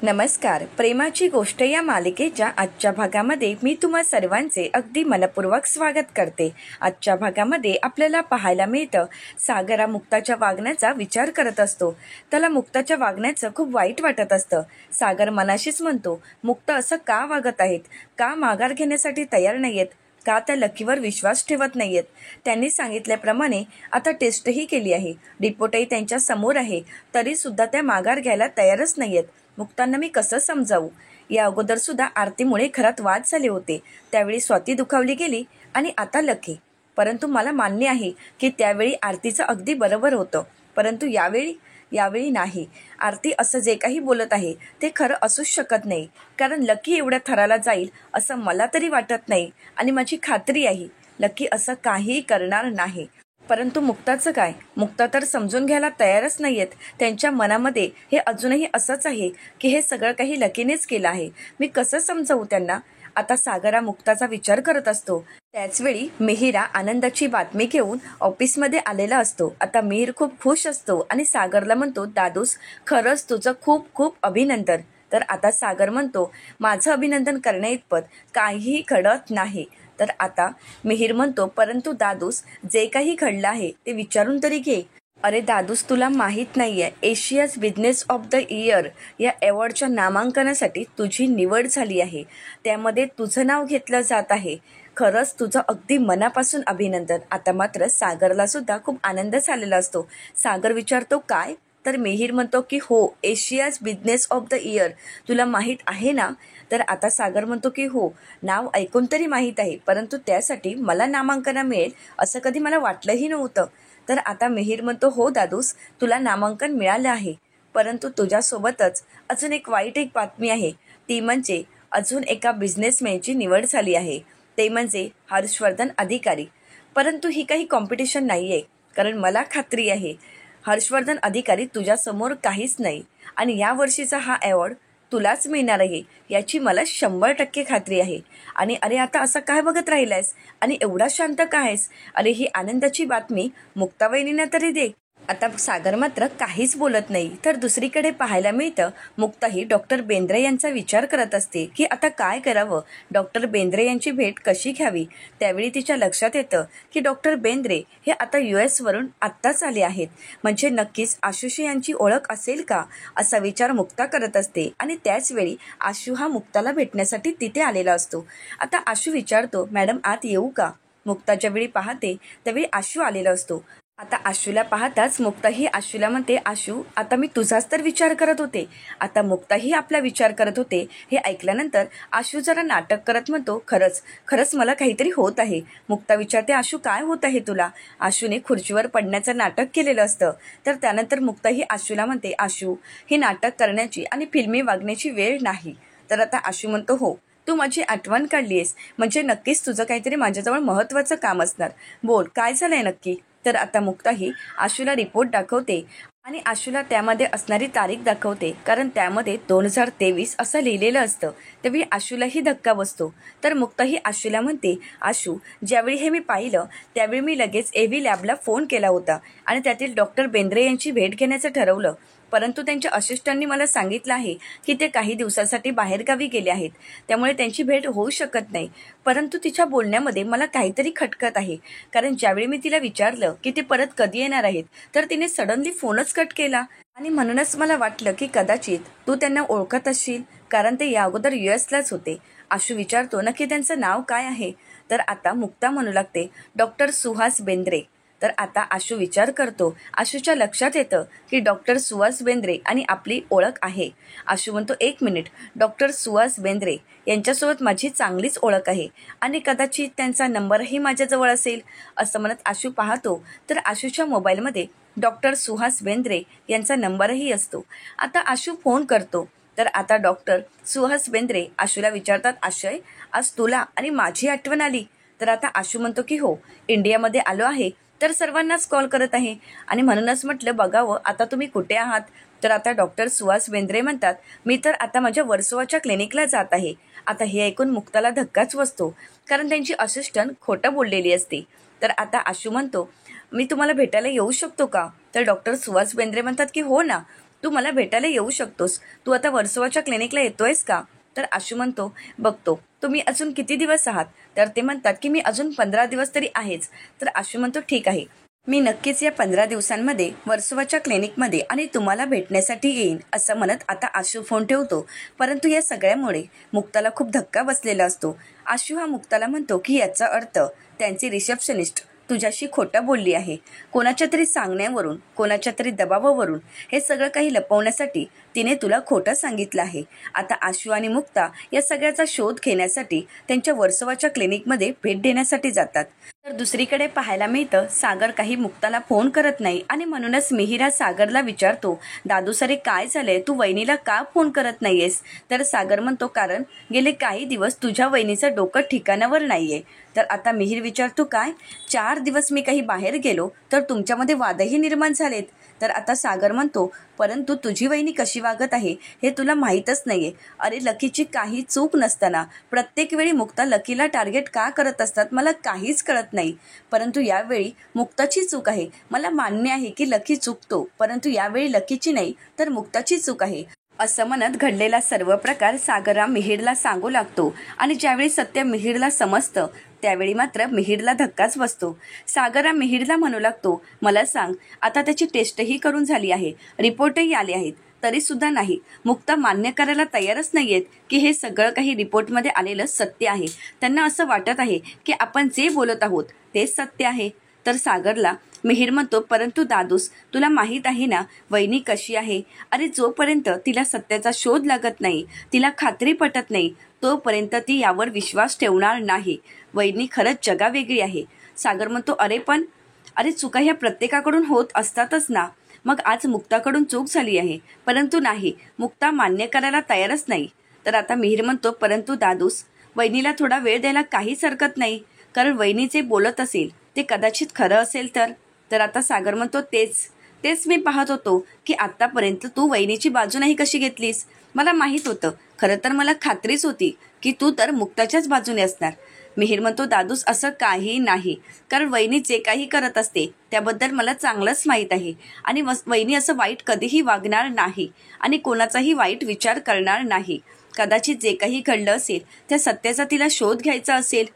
नमस्कार. प्रेमाची गोष्ट या मालिकेच्या आजच्या भागामध्ये मी तुम्हा सर्वांचे अगदी मनपूर्वक स्वागत करते. आजच्या भागामध्ये आपल्याला पाहायला मिळतं, सागर हा मुक्ताच्या वागण्याचा विचार करत असतो. त्याला मुक्ताच्या वागण्याचं खूप वाईट वाटत असतं. सागर मनाशीच म्हणतो, मुक्ता असं का वागत आहेत, का माघार घेण्यासाठी तयार नाहीयेत, का त्या लकीवर विश्वास ठेवत नाहीयेत. त्यांनी सांगितल्याप्रमाणे आता टेस्टही केली आहे, रिपोर्टही त्यांच्या समोर आहे, तरी सुद्धा त्या माघार घ्यायला तयारच नाहीयेत. मुक्तांना मी कसं समजावू? या अगोदर सुद्धा आरतीमुळे घरात वाद झाले होते. त्यावेळी स्वाती दुखावली गेली आणि आता लकी. परंतु मला मान्य आहे की त्यावेळी आरतीचं अगदी बरोबर होतं, परंतु यावेळी नाही. आरती असं जे काही बोलत आहे ते खरं असूच शकत नाही, कारण लकी एवढ्या थराला जाईल असं मला तरी वाटत नाही आणि माझी खात्री आहे लकी असं काहीही करणार नाही. परंतु मुक्ताचं काय? मुक्ता तर समजून घ्यायला तयारच नाहीयेत. त्यांच्या मनामध्ये हे अजूनही असंच आहे की हे सगळं काही लकीनेच केलं आहे. मी कसं समजावू त्यांना? आता सागरा मुक्ताचा विचार करत असतो. त्याचवेळी मिहिरा आनंदाची बातमी घेऊन ऑफिसमध्ये आलेला असतो. आता मिहीर खूप खुश असतो आणि सागरला म्हणतो, दादूस खरंच तुझं खूप खूप अभिनंदन. तर आता सागर म्हणतो, माझं अभिनंदन करण्याइतपत काहीही घडत नाही. तर आता मिहीर म्हणतो, परंतु दादूस जे काही घडलं आहे ते विचारून तरी घे. अरे दादूस, तुला माहीत नाहीये, Asia's business of the year या अवॉर्डच्या नामांकनासाठी तुझी निवड झाली आहे. त्यामध्ये तुझं नाव घेतलं जात आहे. खरंच तुझं अगदी मनापासून अभिनंदन. आता मात्र सागरला सुद्धा खूप आनंद झालेला असतो. सागर विचारतो, काय? तर मिहीर म्हणतो की हो, Asia's business of the year तुला माहीत आहे ना? तर आता सागर म्हणतो की हो, नाव ऐकून तरी माहीत आहे, परंतु त्यासाठी मला नामांकन मिळेल असं कधी मला वाटलंही नव्हतं. तर आता मिहीर म्हणतो, हो दादूस, तुला नामांकन मिळालं आहे, परंतु तुझ्यासोबतच अजून एक वाईट बातमी आहे. ती म्हणजे अजून एका बिझनेसमॅनची निवड झाली आहे, ते म्हणजे हर्षवर्धन अधिकारी. परंतु ही काही कॉम्पिटिशन नाही आहे, कारण मला खात्री आहे हर्षवर्धन अधिकारी तुझ्यासमोर काहीच नाही आणि या वर्षीचा हा अवॉर्ड तुलाच मिळणार आहे याची मला 100% खात्री आहे. आणि अरे आता असं काय बघत राहिलायस आणि एवढा शांत का आहेस? अरे ही आनंदाची बातमी मुक्तावहिनींना तरी दे. आता सागर मात्र काहीच बोलत नाही. तर दुसरीकडे पाहायला मिळतं, मुक्ताही डॉक्टर बेंद्रे यांचा विचार करत असते की आता काय करावं, डॉक्टर बेंद्रे यांची भेट कशी घ्यावी. त्यावेळी तिच्या लक्षात येतं की डॉक्टर बेंद्रे हे आता US वरून आत्ताच आले आहेत, म्हणजे नक्कीच आशुशी यांची ओळख असेल का, असा विचार मुक्ता करत असते. आणि त्याचवेळी आशू हा मुक्ताला भेटण्यासाठी तिथे आलेला असतो. आता आशू विचारतो, मॅडम आत येऊ का? मुक्ता ज्यावेळी पाहते त्यावेळी आशू आलेला असतो. आता आशूला पाहताच मुक्ताही आशूला म्हणते, आशू आता मी तुझाच तर विचार करत होते. आता मुक्ताही आपला विचार करत होते. हे ऐकल्यानंतर आशू जरा नाटक करत म्हणतो, खरंच खरंच मला काहीतरी होत आहे. मुक्ता विचारते, आशू काय होत आहे तुला? आशूने खुर्चीवर पडण्याचं नाटक केलेलं असतं. तर त्यानंतर मुक्ताही आशूला म्हणते, आशू ही नाटक करण्याची आणि फिल्मी वागण्याची वेळ नाही. तर आता आशू म्हणतो, हो तू माझी आठवण काढली आहेस, म्हणजे नक्कीच तुझं काहीतरी माझ्याजवळ महत्त्वाचं काम असणार. बोल काय झालंय नक्की? तर आता मुक्ताही आशूला रिपोर्ट दाखवते आणि आशूला त्यामध्ये असणारी तारीख दाखवते, कारण त्यामध्ये 2023 असं लिहिलेलं असतं. त्यावेळी आशूलाही धक्का बसतो. तर मुक्ताही आशूला म्हणते, आशू ज्यावेळी हे मी पाहिलं त्यावेळी मी लगेच AV लॅबला फोन केला होता आणि त्यातील डॉक्टर बेंद्रे यांची भेट घेण्याचं ठरवलं, परंतु त्यांच्या असिस्टंटनी मला सांगितलं आहे की ते काही दिवसासाठी बाहेरगावी गेले आहेत, त्यामुळे त्यांची भेट होऊ शकत नाही. परंतु तिच्या बोलण्यामध्ये मला काहीतरी खटकत आहे, कारण ज्यावेळी मी तिला विचारलं की ते परत कधी येणार आहेत तर तिने सडनली फोनच कट केला आणि म्हणूनच मला वाटलं की कदाचित तू त्यांना ओळखत असशील, कारण ते या अगोदर USलाच होते. आशू विचारतो, नक्की त्यांचं नाव काय आहे? तर आता मुक्ता म्हणू लागते, डॉक्टर सुहास बेंद्रे. तर आता आशू विचार करतो. आशूच्या लक्षात येतं की डॉक्टर सुहास बेंद्रे आणि आपली ओळख आहे. आशू म्हणतो, एक मिनिट, डॉक्टर सुहास बेंद्रे यांच्यासोबत माझी चांगलीच ओळख आहे आणि कदाचित त्यांचा नंबरही माझ्याजवळ असेल. असं म्हणत आशू पाहतो तर आशूच्या मोबाईलमध्ये डॉक्टर सुहास बेंद्रे यांचा नंबरही असतो. आता आशू फोन करतो. तर आता डॉक्टर सुहास बेंद्रे आशूला विचारतात, आशय आज तुला आणि माझी आठवण आली? तर आता आशू म्हणतो की हो, इंडियामध्ये आलो आहे तर सर्वांनाच कॉल करत आहे आणि म्हणूनच म्हटलं बघावं आता तुम्ही कुठे आहात. तर आता डॉक्टर सुहास बेंद्रे म्हणतात, मी तर आता माझ्या वर्सोवाच्या क्लिनिकला जात आहे. आता हे ऐकून मुक्ताला धक्काच बसतो, कारण त्यांची असिस्टंट खोटं बोललेली असते. तर आता आशू म्हणतो, मी तुम्हाला भेटायला येऊ शकतो का? तर डॉक्टर सुहास बेंद्रे म्हणतात की हो ना, तू मला भेटायला येऊ शकतोस. तू आता वर्सोवाच्या क्लिनिकला येतोयस का? तर आशू म्हणतो, बघतो. तुम्ही अजून किती दिवस आहात? तर ते म्हणतात की मी अजून 15 दिवस तरी आहेच. तर आशू म्हणतो, ठीक आहे, मी नक्कीच या 15 दिवसांमध्ये वर्सोवाच्या क्लिनिकमध्ये आणि तुम्हाला भेटण्यासाठी येईन, असं म्हणत आता आशू फोन ठेवतो. परंतु या सगळ्यामुळे मुक्ताला खूप धक्का बसलेला असतो. आशू हा मुक्ताला म्हणतो की याचा अर्थ त्यांची रिसेप्शनिस्ट तुझ्याशी खोटं बोलली आहे. कोणाच्या तरी सांगण्यावरून, कोणाच्या तरी दबावावरून हे सगळं काही लपवण्यासाठी तिने तुला खोटं सांगितलं आहे. आता आशू आणि मुक्ता या सगळ्याचा शोध घेण्यासाठी त्यांच्या वर्सोवाच्या क्लिनिकमध्ये भेट देण्यासाठी जातात. तर दुसरीकडे पाहायला मिळतं, सागर काही मुक्ताला फोन करत नाही आणि म्हणूनच मिहिर हा सागरला विचारतो, दादू सरे काय झालंय, तू वहिनीला का फोन करत नाहीयेस? तर सागर म्हणतो, कारण गेले काही दिवस तुझ्या वहिनीचं डोकं ठिकाणावर नाहीये. तर आता मिहिर विचारतो, काय 4 दिवस मी काही बाहेर गेलो तर तुमच्यामध्ये वादही निर्माण झालेत? तर आता सागर म्हणतो, परंतु तुझी वहिनी कशी वागत आहे हे तुला माहीतच नाहीये. अरे लकीची काही चूक नसताना प्रत्येक वेळी मुक्ता लकीला टार्गेट का करत असतात मला काहीच कळत नाही. परंतु यावेळी मुक्ताची चूक आहे. मला मान्य आहे की लकी चुकतो, परंतु यावेळी लकीची नाही तर मुक्ताची चूक आहे, असं म्हणत घडलेला सर्व प्रकार सागरा मिहिरला सांगू लागतो. आणि ज्यावेळी सत्य मिहिरला समजतं त्यावेळी मात्र मिहिरला धक्काच बसतो. सागरा मिहिरला म्हणू लागतो, मला सांग, आता त्याची टेस्टही करून झाली आहे, रिपोर्टही आले आहेत, तरी सुद्धा नाही, मुक्ता मान्य करायला तयारच नाहीयेत की हे सगळं काही रिपोर्टमध्ये आलेलं सत्य आहे. त्यांना असं वाटत आहे की आपण जे बोलत आहोत तेच सत्य आहे. तर सागरला मिहिर म्हणतो, परंतु दादूस, तुला माहीत आहे ना वहिनी कशी आहे? अरे जोपर्यंत तिला सत्याचा शोध लागत नाही, तिला खात्री पटत नाही, तोपर्यंत ती यावर विश्वास ठेवणार नाही. वहिनी खरंच जगावेगळी आहे. सागर म्हणतो, अरे चुका ह्या प्रत्येकाकडून होत असतातच ना. मग आज मुक्ताकडून चूक झाली आहे, परंतु नाही, मुक्ता मान्य करायला तयारच नाही. तर आता मिहिर म्हणतो, परंतु दादूस, वहिनीला थोडा वेळ द्यायला काहीच हरकत नाही, कारण वहिनी जे बोलत असेल ते कदाचित खरं असेल तर. तर आता सागर म्हणतो, तेच मी पाहत होतो की आतापर्यंत तू वहिनीची बाजू नाही कशी घेतलीस. मला माहीत होतं, खरं तर मला खात्रीच होती की तू तर मुक्ताच्याच बाजूने असणार. मिहिर म्हणतो, दादूस, असं काही नाही, कारण वहिनी जे काही करत असते त्याबद्दल मला चांगलंच माहीत आहे आणि वहिनी असं वाईट कधीही वागणार नाही आणि कोणाचाही वाईट विचार करणार नाही. कदाचित जे काही घडलं असेल त्या सत्याचा तिला शोध घ्यायचा असेल.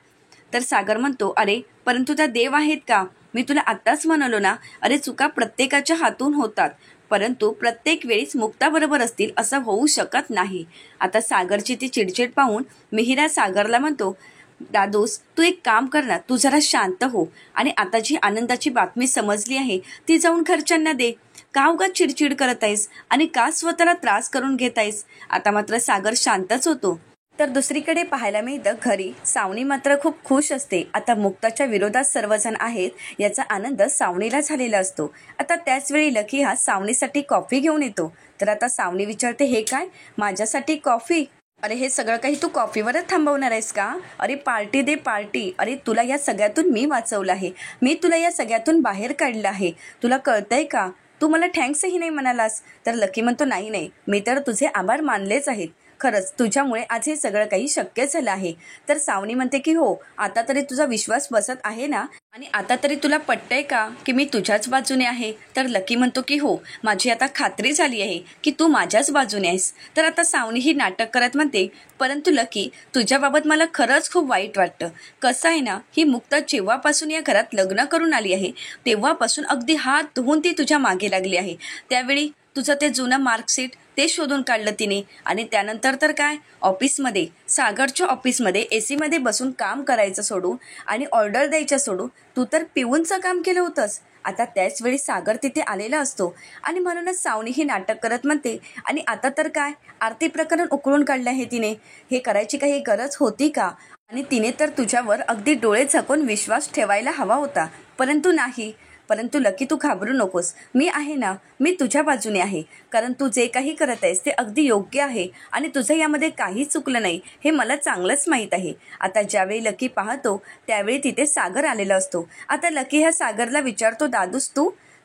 तर सागर म्हणतो, अरे परंतु त्या देव आहेत का? मी तुला आत्ताच म्हणालो ना, अरे चुका प्रत्येकाच्या हातून होतात, परंतु प्रत्येक वेळीच मुक्ताबरोबर असतील असं होऊ शकत नाही. आता सागरची ती चिडचिड पाहून मिहिरा सागरला म्हणतो, दादूस, तू एक काम कर ना, तू जरा शांत हो आणि आता जी आनंदाची बातमी समजली आहे ती जाऊन घरच्यांना दे. का उगाच चिडचिड करत आहेस आणि का स्वतःला त्रास करून घेत आहेस? आता मात्र सागर शांतच होतो. तर दुसरीकडे पाहायला मिळतं, घरी सावनी मात्र खूप खुश असते. आता मुक्ताच्या विरोधात सर्वजण आहेत याचा आनंद सावनीला झालेला असतो. आता त्याच वेळी लकी हा सावनीसाठी कॉफी घेऊन येतो. तर आता सावनी विचारते, हे काय, माझ्यासाठी कॉफी? अरे हे सगळं काही तू कॉफीवरच थांबवणार आहेस का? अरे पार्टी दे पार्टी. अरे तुला या सगळ्यातून मी वाचवलं आहे, मी तुला या सगळ्यातून बाहेर काढलं आहे, तुला कळतंय का? तू मला थँक्सही नाही म्हणालास. तर लकी म्हणतो, नाही, मी तर तुझे आभार मानलेच आहेत, खरंच तुझ्यामुळे आज हे सगळं काही शक्य झालं आहे. तर सावनी म्हणते की हो, आता तरी तुझा विश्वास बसत आहे ना, आणि आता तरी तुला पटतंय का की मी तुझ्याच बाजूने आहे? तर लकी म्हणतो की हो, माझी आता खात्री झाली आहे की तू माझ्याच बाजूने आहेस. तर आता सावनी ही नाटक करत म्हणते, परंतु लकी, तुझ्याबाबत मला खरंच खूप वाईट वाटतं. कसं आहे ना, ही मुक्ता जेव्हापासून या घरात लग्न करून आली आहे तेव्हापासून अगदी हात धुवून ती तुझ्या मागे लागली आहे. त्यावेळी तुझं ते जुनं मार्कशीट ते शोधून काढलं तिने, आणि त्यानंतर तर काय, ऑफिसमध्ये, सागरच्या ऑफिसमध्ये AC मध्ये बसून काम करायचं सोडून आणि ऑर्डर द्यायच्या सोडून तू तर पिऊनचं काम केलं होतंस. आता त्याच वेळी सागर तिथे आलेला असतो आणि म्हणूनच सावनी ही नाटक करत म्हणते, आणि आता तर काय, आरती प्रकरण उकळून काढलं आहे तिने, हे करायची काही गरज होती का? आणि तिने तर तुझ्यावर अगदी डोळे झाकून विश्वास ठेवायला हवा होता, परंतु नाही. परंतु लकी, तू घाबरू नकोस, मी आहे ना, मी तुझ्या बाजूने आहे, कारण तू जे काही करत आहेस ते अगदी योग्य आहे आणि तुझं यामध्ये काही चुकलं नाही हे मला चांगलंच माहीत आहे. आता ज्यावेळी लकी पाहतो त्यावेळी तिथे सागर आलेला असतो. आता लकी ह्या सागरला विचारतो, दादूस,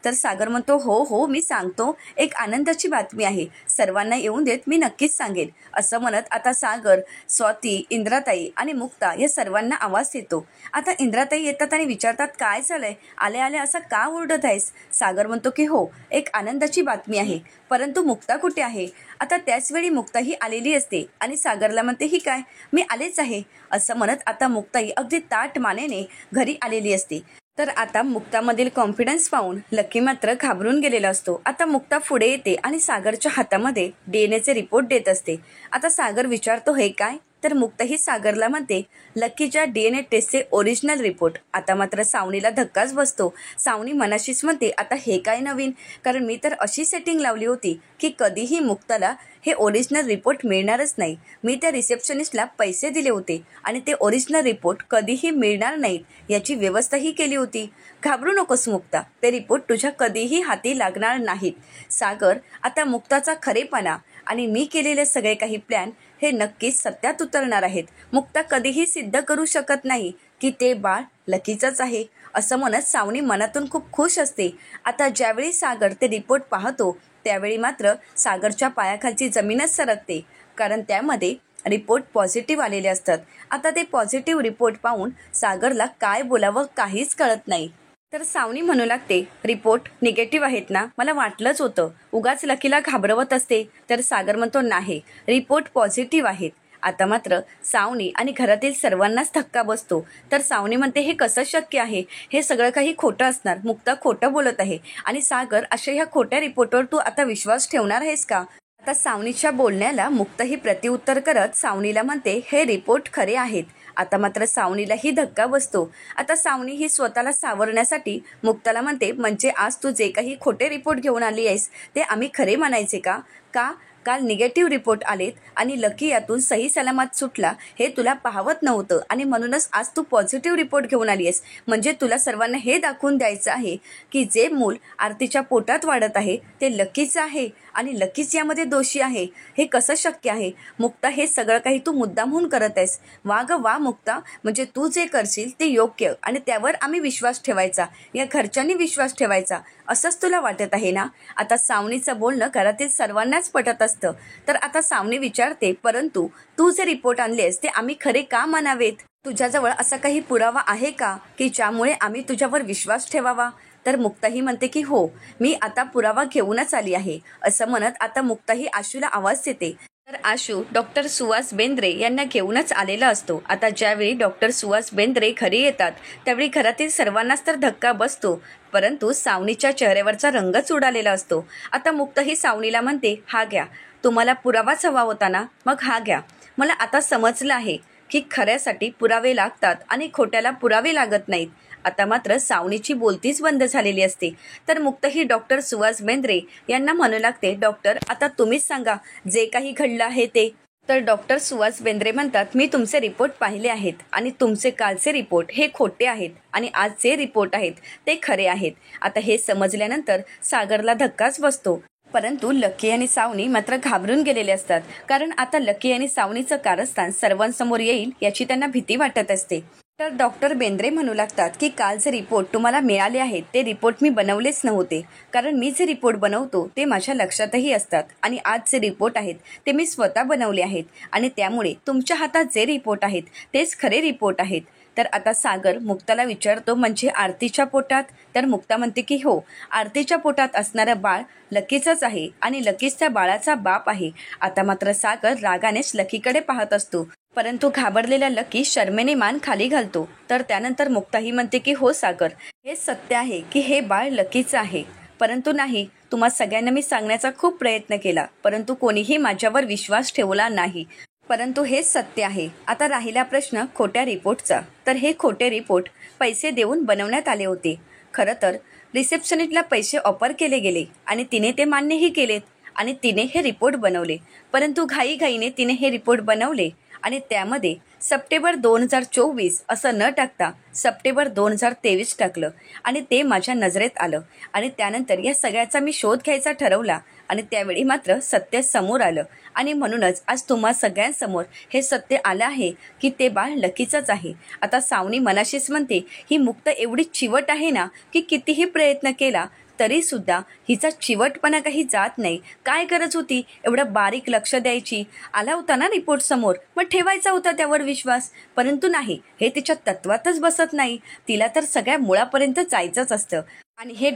तर सागर म्हणतो हो हो मी सांगतो, एक आनंदाची बातमी आहे, सर्वांना येऊन देत, मी नक्कीच सांगेन. असं म्हणत आता सागर, स्वाती, इंद्राताई आणि मुक्ता या सर्वांना आवाज देतो. आता इंद्राताई येतात आणि विचारतात काय झालंय, आले आले असं का ओरडत आहेस? सागर म्हणतो की हो, एक आनंदाची बातमी आहे, परंतु मुक्ता कुठे आहे? आता त्याच वेळी मुक्ताही आलेली असते आणि सागरला म्हणते ही काय, मी आलेच आहे. असं म्हणत आता मुक्ताही अगदी ताठ मानेने घरी आलेली असते. तर आता मुक्तामधील कॉन्फिडन्स पाहून लकी मात्र घाबरून गेलेला असतो. आता मुक्ता पुढे येते आणि सागरच्या हातामध्ये डीएनएचे रिपोर्ट देत असते. आता सागर विचारतो हे काय? तर मुक्ताही सागरला म्हणते लकीच्या डीएनए टेस्टचे ओरिजिनल रिपोर्ट. आता मात्र सावनीला धक्काच बसतो. सावनी मनाशीच म्हणते आता हे काय नवीन, कारण मी तर अशी सेटिंग लावली होती की कधीही मुक्ताला हे ओरिजिनल रिपोर्ट मिळणारच नाही. मी त्या रिसेप्शनिस्टला पैसे दिले होते आणि ते ओरिजिनल रिपोर्ट कधीही मिळणार नाहीत याची व्यवस्थाही केली होती. घाबरू नकोस मुक्ता, ते रिपोर्ट तुझ्या कधीही हाती लागणार नाहीत. सागर, आता मुक्ताचा खरेपणा आणि मी केलेले सगळे काही प्लॅन हे नक्कीच सत्यात उतरणार आहेत. मुक्ता कधीही सिद्ध करू शकत नाही की ते बाळ लकीचंच आहे. असं म्हणत सावनी मनातून खूप खुश असते. आता ज्यावेळी सागर ते रिपोर्ट पाहतो त्यावेळी मात्र सागरच्या पायाखालची जमीनच सरकते, कारण त्यामध्ये रिपोर्ट पॉझिटिव्ह आलेले असतात. आता ते पॉझिटिव्ह रिपोर्ट पाहून सागरला काय बोलावं काहीच कळत नाही. तर सावनी म्हणू लागते रिपोर्ट निगेटिव्ह आहेत ना, मला वाटलंच होतं, उगाच लकीला घाबरवत असते. तर सागर म्हणतो नाही, रिपोर्ट पॉझिटिव्ह आहेत. आता मात्र सावनी आणि घरातील सर्वांनाच धक्का बसतो. तर सावनी म्हणते हे कसं शक्य आहे, हे सगळं काही खोटं असणार, मुक्ता खोटं बोलत आहे. आणि सागर, अशा ह्या खोट्या रिपोर्टवर तू आता विश्वास ठेवणार आहेस का? आता सावनीच्या बोलण्याला मुक्ताही प्रतिउत्तर करत सावनीला म्हणते हे रिपोर्ट खरे आहेत. आता मात्र सावनीलाही धक्का बसतो. आता सावनी ही स्वतःला सावरण्यासाठी मुक्ताला म्हणते म्हणजे आज तू जे काही खोटे रिपोर्ट घेऊन आली आहेस ते आम्ही खरे म्हणायचे का? का काल निगेटिव्ह रिपोर्ट आलेत आणि लकी यातून सही सलामत सुटला हे तुला पाहवत नव्हतं आणि म्हणूनच आज तू पॉझिटिव्ह रिपोर्ट घेऊन आली आहेस. म्हणजे तुला सर्वांना हे दाखवून द्यायचं आहे की जे मूल आरतीच्या पोटात वाढत आहे ते लकीचं आहे आणि लकीच यामध्ये दोषी आहे. हे कसं शक्य आहे? मुक्ता, हे सगळं काही तू मुद्दामहून करत आहेस. वा ग वा मुक्ता, म्हणजे तू जे करशील ते योग्य आणि त्यावर आम्ही विश्वास ठेवायचा, या घरच्यांनी विश्वास ठेवायचा, असंच तुला वाटत आहे ना? आता सावनीचं बोलणं घरातील सर्वांनाच पटत असतं. तर आता सावनी विचारते परंतु तू जे रिपोर्ट आणलेस ते आम्ही खरे का मानावेत? तुझ्याजवळ असा काही पुरावा आहे का की ज्यामुळे आम्ही तुझ्यावर विश्वास ठेवावा? तर मुक्ताही म्हणते की हो, मी आता पुरावा घेऊनच आली आहे. असं म्हणत आता मुक्ताही आशूला आवाज देते. तर आशू डॉक्टर सुहास बेंद्रे यांना घेऊनच आलेला असतो. आता ज्यावेळी डॉक्टर सुहास बेंद्रे घरी येतात त्यावेळी घरातील सर्वांनाच तर धक्का बसतो, परंतु सावनीच्या चेहऱ्यावरचा रंगच उडालेला असतो. आता मुक्ताही सावनीला म्हणते हा घ्या, तुम्हाला पुरावाच हवा होता ना, मग हा घ्या. मला आता समजलं आहे की खऱ्यासाठी पुरावे लागतात आणि खोट्याला पुरावे लागत नाहीत. आता मात्र सावनीची बोलतीच बंद झालेली असते. तर मुक्ताही डॉक्टर सुहास बेंद्रे यांना म्हणू लागते डॉक्टर, आता तुम्हीच सांगा जे काही घडलं आहे ते. तर डॉक्टर सुहास बेंद्रे म्हणतात मी तुमचे रिपोर्ट पाहिले आहेत आणि तुमचे कालचे रिपोर्ट हे खोटे आहेत आणि आज जे रिपोर्ट आहेत ते खरे आहेत. आता हे समजल्यानंतर सागरला धक्काच बसतो, परंतु लकी आणि सावनी मात्र घाबरून गेलेले असतात, कारण आता लकी आणि सावनीचं कारस्थान सर्वांसमोर येईल याची त्यांना भीती वाटत असते. तर डॉक्टर बेंद्रे म्हणू लागतात की काल जे रिपोर्ट तुम्हाला मिळाले आहेत ते रिपोर्ट मी बनवलेच नव्हते, कारण मी जे रिपोर्ट बनवतो ते माझ्या लक्षातही असतात आणि आज जे रिपोर्ट आहेत ते मी स्वतः बनवले आहेत आणि त्यामुळे तुमच्या हातात जे रिपोर्ट आहेत तेच खरे रिपोर्ट आहेत. तर आता सागर मुक्ताला विचारतो म्हणजे आरतीच्या पोटात? तर मुक्ता म्हणते की हो, आरतीच्या पोटात असणारं बाळ लकीचंच आहे आणि लकीच त्या बाळाचा बाप आहे. आता मात्र सागर रागानेच लकीकडे पाहत असतो, परंतु घाबरलेला लकी शर्मेने मान खाली घालतो. तर त्यानंतर मुक्ताही म्हणते की हो सागर, हे सत्य आहे की हे बाळ लकीचं आहे, परंतु नाही, तुम्हा सगळ्यांना मी सांगण्याचा खूप प्रयत्न केला परंतु कोणीही माझ्यावर विश्वास ठेवला नाही, परंतु हे सत्य आहे. आता राहिला प्रश्न खोट्या रिपोर्टचा. तर हे खोटे रिपोर्ट पैसे देऊन बनवण्यात आले होते. खरं तर रिसेप्शनिस्टला पैसे ऑफर केले गेले आणि तिने ते मान्यही केलेत आणि तिने हे रिपोर्ट बनवले, परंतु घाईघाईने तिने हे रिपोर्ट बनवले आणि त्यामध्ये सप्टेंबर 2024 असं न टाकता सप्टेंबर 2023 टाकलं आणि ते माझ्या नजरेत आलं आणि त्यानंतर या सगळ्याचा मी शोध घ्यायचा ठरवला आणि त्यावेळी मात्र सत्य समोर आलं आणि म्हणूनच आज तुम्हा सगळ्यांसमोर हे सत्य आलं आहे की ते बाळ लकीचंच आहे. आता सावनी मनाशीच म्हणते ही मुक्त एवढी चिवट आहे ना की कितीही प्रयत्न केला तरी सुद्धा हिचा चिवटपणा काही जात नाही. काय गरज होती एवढं बारीक लक्ष द्यायची? आला होता ना रिपोर्ट समोर, मग ठेवायचा होता त्यावर विश्वास. परंतु नाही, हे तिच्या तत्वातच बसत नाही. तिला तर सगळ्या मुळापर्यंत जायचंच असतं. आणि हे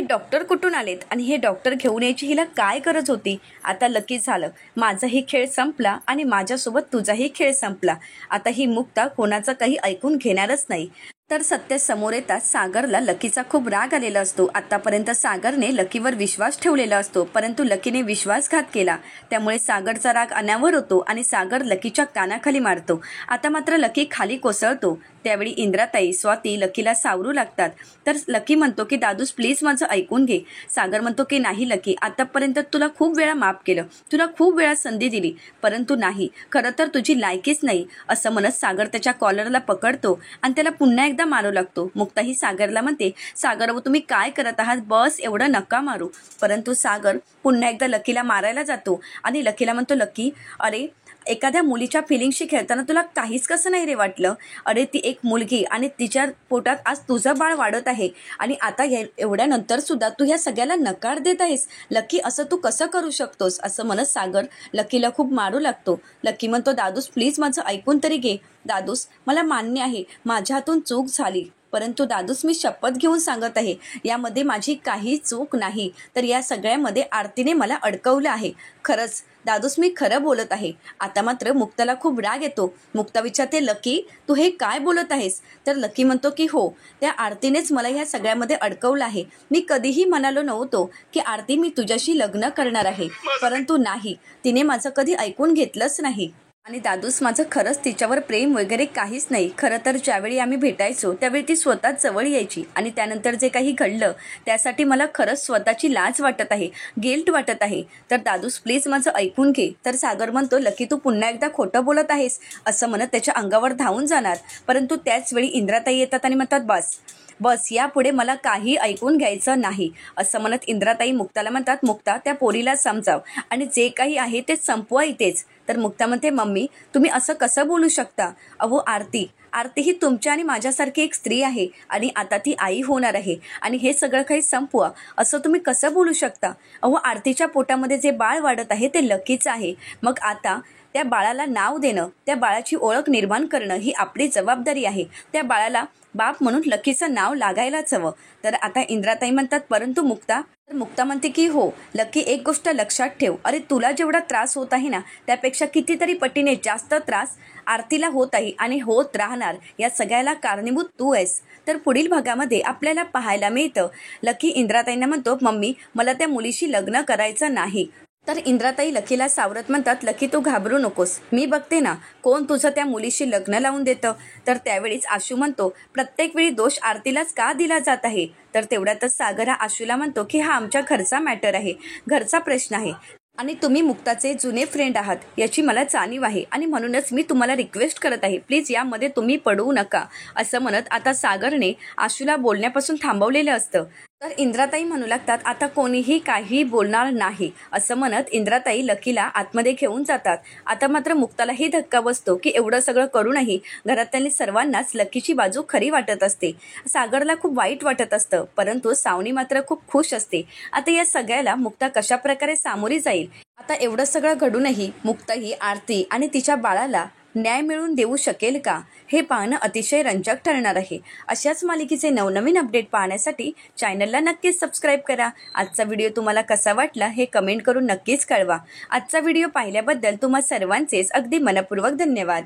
डॉक्टर कुठून आलेत आणि हे डॉक्टर घेऊन यायची हिला काय गरज होती? आता लकी झालं, माझाही खेळ संपला आणि माझ्यासोबत तुझाही खेळ संपला. आता ही मुक्ता कोणाचं काही ऐकून घेणारच नाही. तर सत्य समोर येताच सागरला लकीचा खूप राग आलेला असतो. आतापर्यंत सागरने लकीवर विश्वास ठेवलेला असतो, परंतु लकीने विश्वासघात केला. त्यामुळे सागरचा राग अनावर होतो आणि सागर लकीच्या कानाखाली मारतो. आता मात्र लकी खाली कोसळतो. त्यावेळी इंद्राताई, स्वाती लकीला सावरू लागतात. तर लकी म्हणतो की दादूस प्लीज माझं ऐकून घे. सागर म्हणतो की नाही लकी, आतापर्यंत तुला खूप वेळा माफ केलं, तुला खूप वेळा संधी दिली, परंतु नाही, खरं तर तुझी लायकीच नाही. असं म्हणत सागर त्याच्या कॉलरला पकडतो आणि त्याला पुन्हा एकदा मारू लागतो. मुक्ताही सागरला म्हणते, सागर तुम्ही काय करत आहात, बस एवढं नका मारू. परंतु सागर पुन्हा एकदा लकीला मारायला जातो आणि लकीला म्हणतो, लकी अरे एखाद्या मुलीच्या फिलिंगशी खेळताना तुला काहीच कसं नाही रे वाटलं? अरे ती एक मुलगी आणि तिच्या पोटात आज तुझं बाळ वाढत आहे आणि आता एवढ्यानंतर सुद्धा तू ह्या सगळ्याला नकार देत आहेस. लकी असं तू कसं करू शकतोस? असं म्हणत सागर लकीला खूप मारू लागतो. लकी म्हणतो, दादूस प्लीज माझं ऐकून तरी घे. दादूस मला मान्य आहे माझ्या हातून चूक झाली, परंतु दादूस मी शपथ घेऊन सांगत आहे यामध्ये माझी काही चूक नाही. तर या सगळ्यामध्ये आरतीने मला अडकवलं आहे. खरंच दादूस मी खरं बोलत आहे. आता मात्र मुक्ताला खूप राग येतो. मुक्ता विचारते, लकी तू हे काय बोलत आहेस? तर लकी म्हणतो की हो, त्या आरतीनेच मला ह्या सगळ्यामध्ये अडकवलं आहे. मी कधीही म्हणालो नव्हतो की आरती मी तुझ्याशी लग्न करणार आहे, परंतु नाही, तिने माझं कधी ऐकून घेतलंच नाही. आणि दादूस माझं खरंच तिच्यावर प्रेम वगैरे काहीच नाही. खरं तर ज्यावेळी आम्ही भेटायचो त्यावेळी ती स्वतःच जवळ यायची आणि त्यानंतर जे काही घडलं त्यासाठी मला खरंच स्वतःची लाज वाटत आहे, गिल्ट वाटत आहे. तर दादूस प्लीज माझं ऐकून घे. तर सागर म्हणतो, लकी तू पुन्हा एकदा खोटं बोलत आहेस. असं म्हणत त्याच्या अंगावर धावून जाणार, परंतु त्याच वेळी इंद्राताई येतात आणि म्हणतात, बस यापुढे मला काही ऐकून घ्यायचं नाही. असं म्हणत इंद्राताई मुक्ताला म्हणतात, मुक्ता त्या पोरीला समजाव आणि जे काही आहे ते संपवा इथेच. तर मुक्ता म्हणते, मम्मी तुम्ही असं कसं बोलू शकता? अहो आरती ही तुमच्या आणि माझ्यासारखी एक स्त्री आहे आणि आता ती आई होणार आहे आणि हे सगळं काही संपवा असं तुम्ही कसं बोलू शकता? अहो आरतीच्या पोटामध्ये जे बाळ वाढत आहे ते लकीचं आहे. मग आता त्या बाळाला नाव देणं, त्या बाळाची ओळख निर्माण करणं ही आपली जबाबदारी आहे. त्या बाळाला बाप म्हणून लकीचं नाव लागायलाच हवं. तर आता इंद्राताई म्हणतात, परंतु मुक्ता म्हणते की हो लकी, एक गोष्ट लक्षात ठेव, अरे तुला जेवढा त्रास होत आहे ना त्यापेक्षा कितीतरी पटीने जास्त त्रास आरतीला होत आहे आणि होत राहणार. या सगळ्याला कारणीभूत तू आहेस. तर पुढील भागामध्ये आपल्याला पाहायला मिळतं लकी इंद्राताईंना म्हणतो, मम्मी मला त्या मुलीशी लग्न करायचं नाही. तर इंद्राताई लकीला सावरत म्हणतात, लकी तू घाबरू नकोस, मी बघते ना कोण तुझं त्या मुलीशी लग्न लावून देतं. तर त्यावेळीच आशू म्हणतो, प्रत्येक वेळी दोष आरतीलाच का दिला जात आहे? तर तेवढ्यातच सागर हा आशूला म्हणतो की हा आमच्या घरचा मॅटर आहे, घरचा प्रश्न आहे आणि तुम्ही मुक्ताचे जुने फ्रेंड आहात याची मला जाणीव आहे आणि म्हणूनच मी तुम्हाला रिक्वेस्ट करत आहे, प्लीज यामध्ये तुम्ही पडू नका. असं म्हणत आता सागरने आशूला बोलण्यापासून थांबवलेलं असतं. तर इंद्राताई म्हणू लागतात, आता कोणीही काही बोलणार नाही. असं म्हणत इंद्राताई लकीला आतमध्ये घेऊन जातात. आता मात्र मुक्तालाही धक्का बसतो की एवढं सगळं करूनही घरातल्या सर्वांनाच लकीची बाजू खरी वाटत असते. सागरला खूप वाईट वाटत असतं, परंतु सावनी मात्र खूप खुश असते. आता या सगळ्याला मुक्ता कशा प्रकारे सामोरी जाईल? आता एवढं सगळं घडूनही मुक्ता ही आरती आणि तिच्या बाळाला न्याय मिळवून देऊ शकेल का? हे पाहणं अतिशय रंजक ठरणार आहे. अशाच मालिकेचे नवनवीन अपडेट पाहण्यासाठी चॅनलला नक्कीच सबस्क्राईब करा. आजचा व्हिडिओ तुम्हाला कसा वाटला हे कमेंट करून नक्कीच कळवा. आजचा व्हिडिओ पाहिल्याबद्दल तुम्हा सर्वांचेच अगदी मनपूर्वक धन्यवाद.